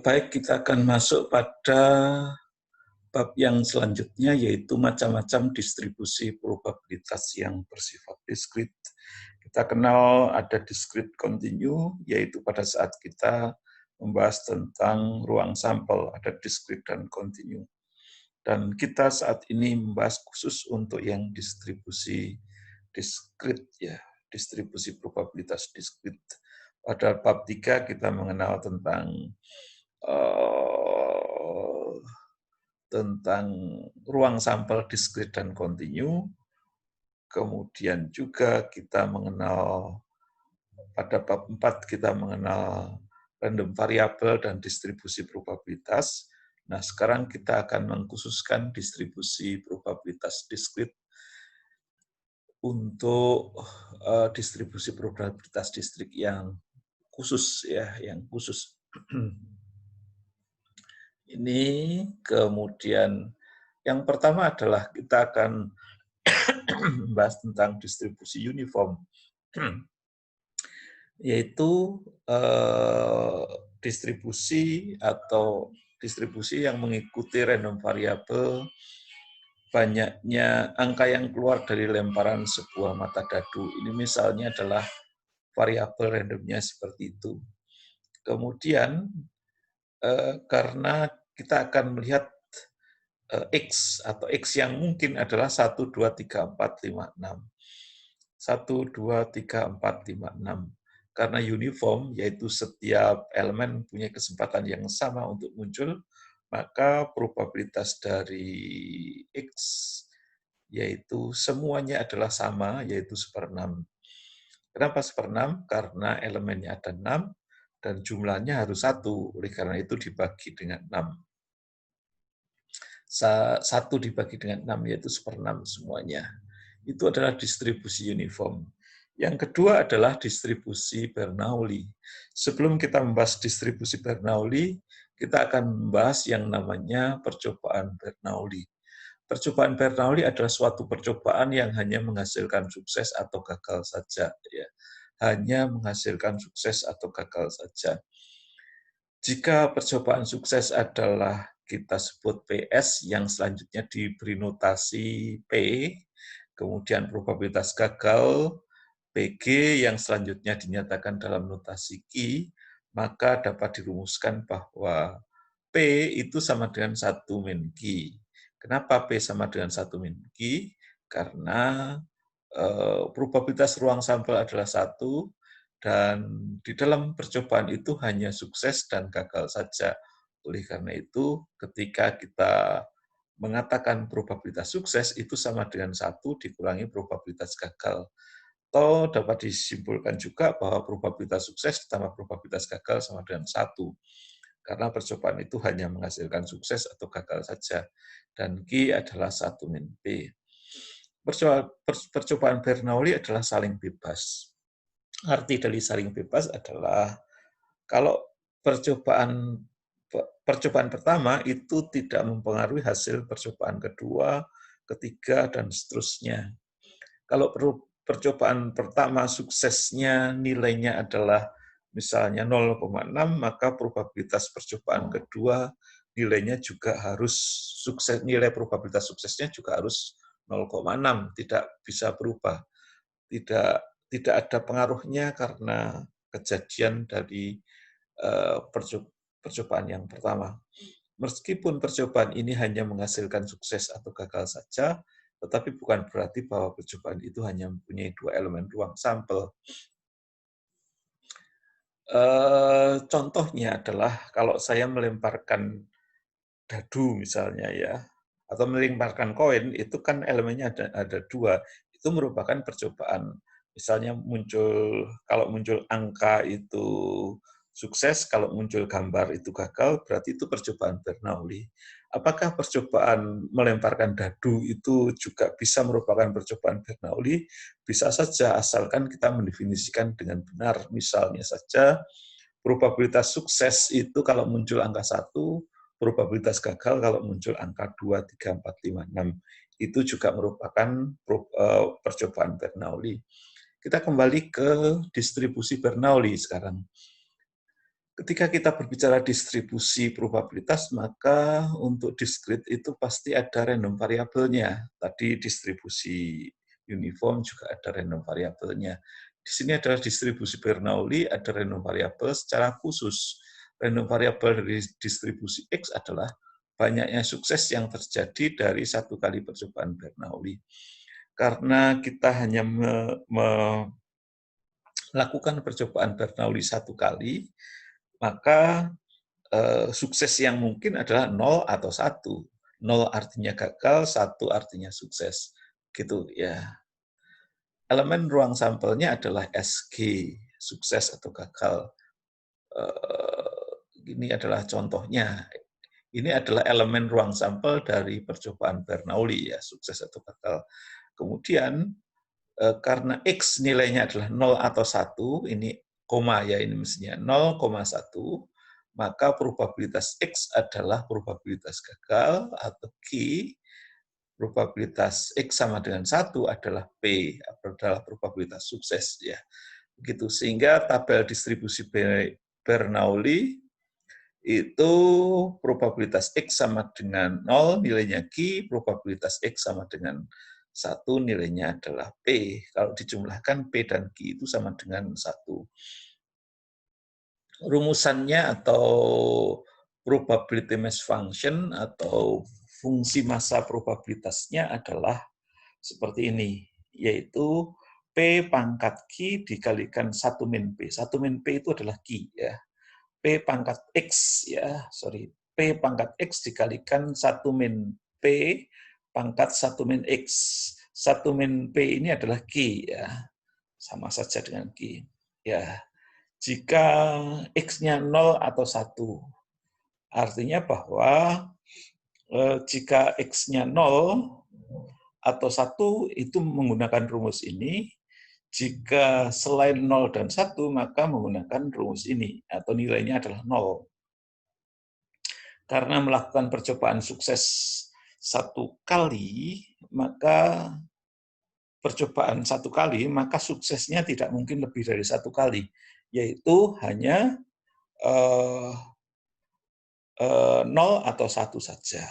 Baik, kita akan masuk pada bab yang selanjutnya, yaitu macam-macam distribusi probabilitas yang bersifat diskrit. Kita kenal ada diskrit kontinu, yaitu pada saat kita membahas tentang ruang sampel, ada diskrit dan kontinu. Dan kita saat ini membahas khusus untuk yang distribusi diskrit, ya, distribusi probabilitas diskrit. Pada bab 3 kita mengenal tentang ruang sampel diskrit dan kontinu. Kemudian juga kita mengenal, pada bab 4 kita mengenal random variabel dan distribusi probabilitas. Nah, sekarang kita akan mengkhususkan distribusi probabilitas diskrit untuk distribusi probabilitas diskrit yang khusus, ya, yang khusus. Ini kemudian yang pertama adalah kita akan membahas tentang distribusi uniform, yaitu distribusi yang mengikuti random variabel banyaknya angka yang keluar dari lemparan sebuah mata dadu. Ini misalnya adalah variabel randomnya seperti itu. Kemudian karena kita akan melihat X atau X yang mungkin adalah 1, 2, 3, 4, 5, 6. 1, 2, 3, 4, 5, 6. Karena uniform, yaitu setiap elemen punya kesempatan yang sama untuk muncul, maka probabilitas dari X, yaitu semuanya adalah sama, yaitu 1/6. Kenapa 1/6? Karena elemennya ada 6, dan jumlahnya harus 1, oleh karena itu dibagi dengan 6. 1 dibagi dengan 6, yaitu 1/6 semuanya. Itu adalah distribusi uniform. Yang kedua adalah distribusi Bernoulli. Sebelum kita membahas distribusi Bernoulli, kita akan membahas yang namanya percobaan Bernoulli. Percobaan Bernoulli adalah suatu percobaan yang hanya menghasilkan sukses atau gagal saja, ya. Hanya menghasilkan sukses atau gagal saja. Jika percobaan sukses adalah kita sebut PS, yang selanjutnya diberi notasi P, kemudian probabilitas gagal PG yang selanjutnya dinyatakan dalam notasi Q, maka dapat dirumuskan bahwa P itu sama dengan 1 min Q. Kenapa P sama dengan 1 min Q? Karena probabilitas ruang sampel adalah 1, dan di dalam percobaan itu hanya sukses dan gagal saja. Oleh karena itu, ketika kita mengatakan probabilitas sukses itu sama dengan 1 dikurangi probabilitas gagal. Atau dapat disimpulkan juga bahwa probabilitas sukses ditambah probabilitas gagal sama dengan 1. Karena percobaan itu hanya menghasilkan sukses atau gagal saja. Dan Q adalah 1 min P. Percobaan Bernoulli adalah saling bebas. Arti dari saling bebas adalah kalau percobaan pertama itu tidak mempengaruhi hasil percobaan kedua, ketiga, dan seterusnya. Kalau percobaan pertama suksesnya nilainya adalah misalnya 0,6, maka probabilitas percobaan kedua nilainya juga harus sukses, nilai probabilitas suksesnya juga harus 0,6, tidak bisa berubah. Tidak ada pengaruhnya karena kejadian dari percobaan yang pertama. Meskipun percobaan ini hanya menghasilkan sukses atau gagal saja, tetapi bukan berarti bahwa percobaan itu hanya mempunyai 2 elemen ruang sampel. Contohnya adalah kalau saya melemparkan dadu misalnya, ya, atau melemparkan koin, itu kan elemennya ada 2. Itu merupakan percobaan. Misalnya kalau muncul angka itu sukses, kalau muncul gambar itu gagal, berarti itu percobaan Bernoulli. Apakah percobaan melemparkan dadu itu juga bisa merupakan percobaan Bernoulli? Bisa saja, asalkan kita mendefinisikan dengan benar. Misalnya saja, probabilitas sukses itu kalau muncul angka 1, probabilitas gagal kalau muncul angka 2, 3, 4, 5, 6. Itu juga merupakan percobaan Bernoulli. Kita kembali ke distribusi Bernoulli sekarang. Ketika kita berbicara distribusi probabilitas, maka untuk diskrit itu pasti ada random variabelnya. Tadi distribusi uniform juga ada random variabelnya. Di sini adalah distribusi Bernoulli, ada random variabel secara khusus. Random variabel dari distribusi X adalah banyaknya sukses yang terjadi dari satu kali percobaan Bernoulli. Karena kita hanya melakukan percobaan Bernoulli satu kali, maka sukses yang mungkin adalah 0 atau 1. 0 artinya gagal, 1 artinya sukses. Gitu ya. Elemen ruang sampelnya adalah SG, sukses atau gagal. Ini adalah contohnya. Ini adalah elemen ruang sampel dari percobaan Bernoulli, ya, sukses atau gagal. Kemudian, karena X nilainya adalah 0 atau 1, ini koma ya, ini mestinya 0,1, maka probabilitas X adalah probabilitas gagal, atau Q, probabilitas X sama dengan 1 adalah P, adalah probabilitas sukses. Ya. Begitu. Sehingga tabel distribusi Bernoulli itu probabilitas X sama dengan 0, nilainya Q, probabilitas X sama dengan 1, nilainya adalah P. Kalau dijumlahkan P dan Q itu sama dengan 1. Rumusannya atau probability mass function atau fungsi massa probabilitasnya adalah seperti ini, yaitu P pangkat Q dikalikan 1 min P. 1 min P itu adalah Q, ya. P pangkat X, ya, sorry, P pangkat X dikalikan 1 min P pangkat 1 min X. 1 min P ini adalah Q, ya, sama saja dengan Q. Ya, jika X-nya 0 atau 1, artinya bahwa jika X-nya 0 atau 1 itu menggunakan rumus ini, jika selain 0 dan 1, maka menggunakan rumus ini, atau nilainya adalah 0. Karena melakukan percobaan sukses satu kali, maka percobaan satu kali, maka suksesnya tidak mungkin lebih dari satu kali, yaitu hanya 0 atau 1 saja.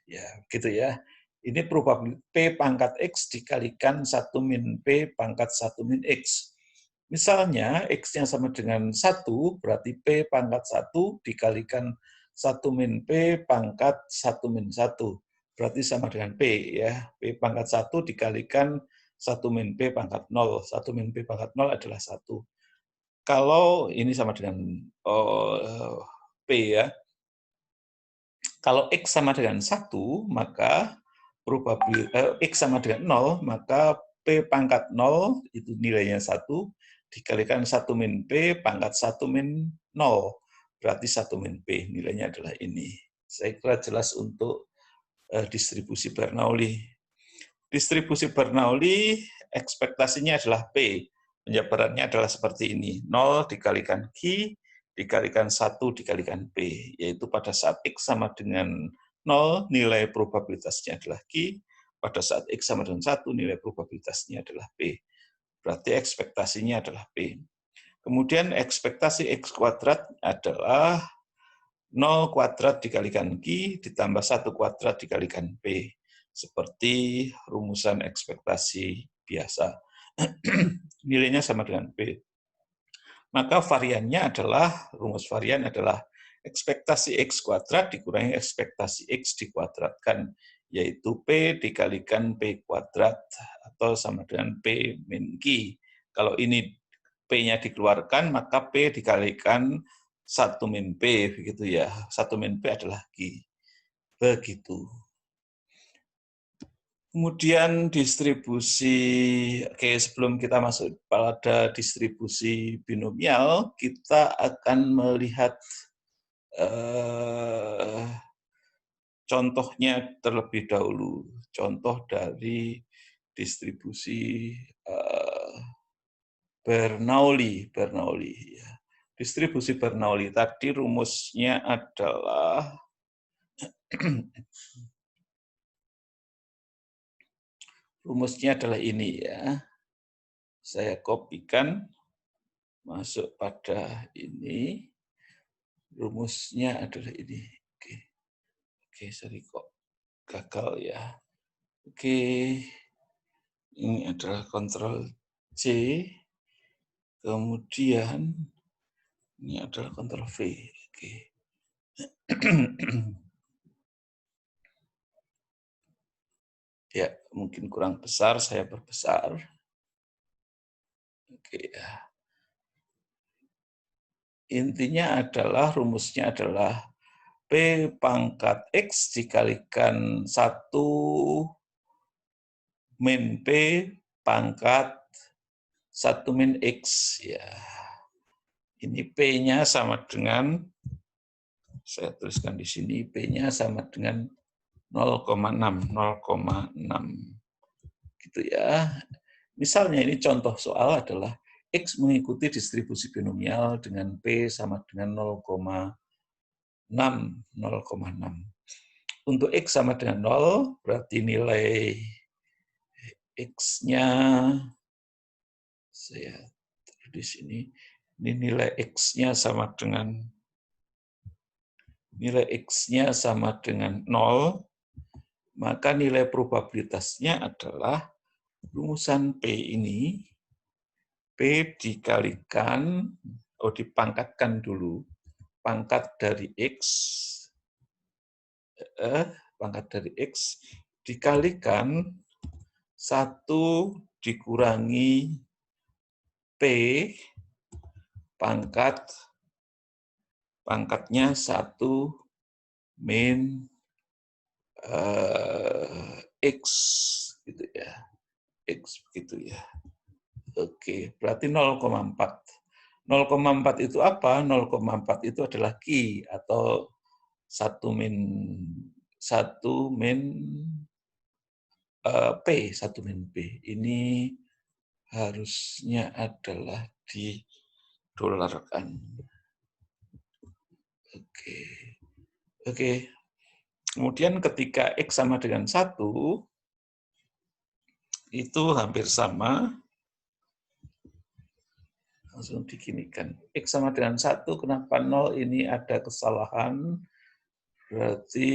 Ya, gitu ya. Ini probabilitas P pangkat X dikalikan 1 min P pangkat 1 min X. Misalnya, X-nya sama dengan 1, berarti P pangkat 1 dikalikan 1 min P pangkat 1 min 1. Berarti sama dengan P, ya. P pangkat 1 dikalikan 1 min P pangkat 0. 1 min P pangkat 0 adalah 1. Kalau ini sama dengan P, ya. Kalau X sama dengan 1, maka X sama dengan 0, maka P pangkat 0, itu nilainya 1, dikalikan 1 min P pangkat 1 min 0. Berarti 1 min P, nilainya adalah ini. Saya kira jelas untuk distribusi Bernoulli. Distribusi Bernoulli, ekspektasinya adalah P. Penjabarannya adalah seperti ini. 0 dikalikan Q, dikalikan 1 dikalikan P. Yaitu pada saat X sama dengan 0, nilai probabilitasnya adalah Q. Pada saat X sama dengan 1, nilai probabilitasnya adalah P. Berarti ekspektasinya adalah P. Kemudian ekspektasi X kuadrat adalah 0 kuadrat dikalikan Q ditambah 1 kuadrat dikalikan P. Seperti rumusan ekspektasi biasa. Nilainya sama dengan P. Maka variannya adalah, rumus varian adalah ekspektasi X kuadrat dikurangi ekspektasi X dikuadratkan, yaitu P dikalikan P kuadrat, atau sama dengan P min Q. Kalau ini P-nya dikeluarkan, maka P dikalikan 1 min P, begitu ya. 1 min P adalah Q. Begitu. Kemudian distribusi, oke, sebelum kita masuk pada distribusi binomial, kita akan melihat contohnya terlebih dahulu. Contoh dari distribusi Bernoulli. Ya. Distribusi Bernoulli tadi rumusnya adalah ini, ya. Saya kopikan masuk pada ini. Rumusnya adalah ini. Oke, sorry kok gagal ya. Oke, ini adalah kontrol C. Kemudian ini adalah kontrol V. Oke. Ya, mungkin kurang besar, saya perbesar. Oke, ya. Intinya adalah, rumusnya adalah P pangkat X dikalikan 1 min P pangkat 1 min X. Ya. Ini P-nya sama dengan, saya tuliskan di sini, P-nya sama dengan 0,6. Gitu ya. Misalnya ini contoh soal adalah X mengikuti distribusi binomial dengan P sama dengan 0,6. Untuk X sama dengan 0, berarti nilai X-nya, saya taruh di sini, ini nilai X-nya sama dengan, nol, maka nilai probabilitasnya adalah rumusan P ini, P dikalikan, dipangkatkan dulu, pangkat dari X dikalikan 1 dikurangi P pangkatnya 1 min X gitu ya. X begitu ya. Oke, berarti 0,4. 0,4 itu apa? 0,4 itu adalah Q atau 1 min P, 1 min P. Ini harusnya adalah didolarkan. Oke. Kemudian ketika X sama dengan 1, itu hampir sama. Langsung diginikan. X sama dengan 1, kenapa 0? Ini ada kesalahan. Berarti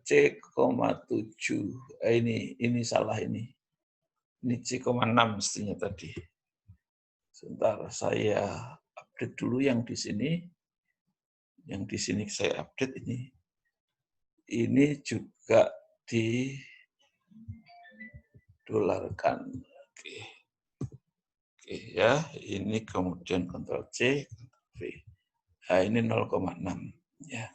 C,7. Ini salah ini. Ini C,6 mestinya tadi. Sebentar, saya update dulu yang di sini. Yang di sini saya update ini. Ini juga didolarkan. Oke ya, ini kemudian Ctrl C, Ctrl V. Nah, ini 0,6 ya.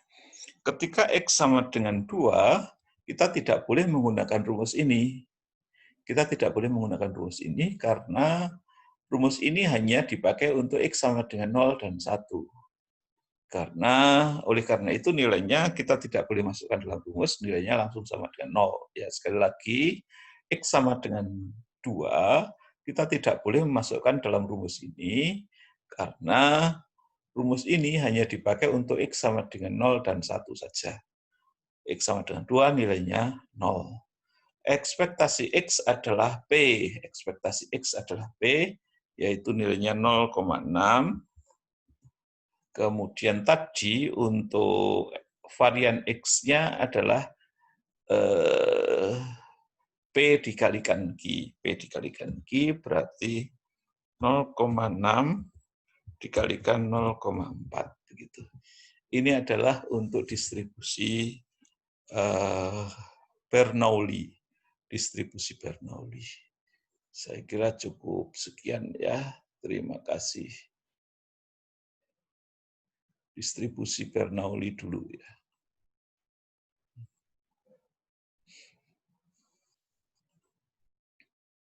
Ketika X sama dengan 2, kita tidak boleh menggunakan rumus ini. Kita tidak boleh menggunakan rumus ini karena rumus ini hanya dipakai untuk X sama dengan 0 dan 1. Oleh karena itu nilainya kita tidak boleh masukkan dalam rumus, nilainya langsung sama dengan 0. Ya, sekali lagi, X sama dengan 2, kita tidak boleh memasukkan dalam rumus ini karena rumus ini hanya dipakai untuk X sama dengan 0 dan 1 saja. X sama dengan 2 nilainya 0. Ekspektasi X adalah P. Ekspektasi X adalah P, yaitu nilainya 0,6. Kemudian tadi untuk varian X-nya adalah P dikalikan Q. P dikalikan Q berarti 0,6 dikalikan 0,4. Begitu. Ini adalah untuk distribusi Bernoulli. Distribusi Bernoulli. Saya kira cukup sekian ya. Terima kasih. Distribusi Bernoulli dulu ya.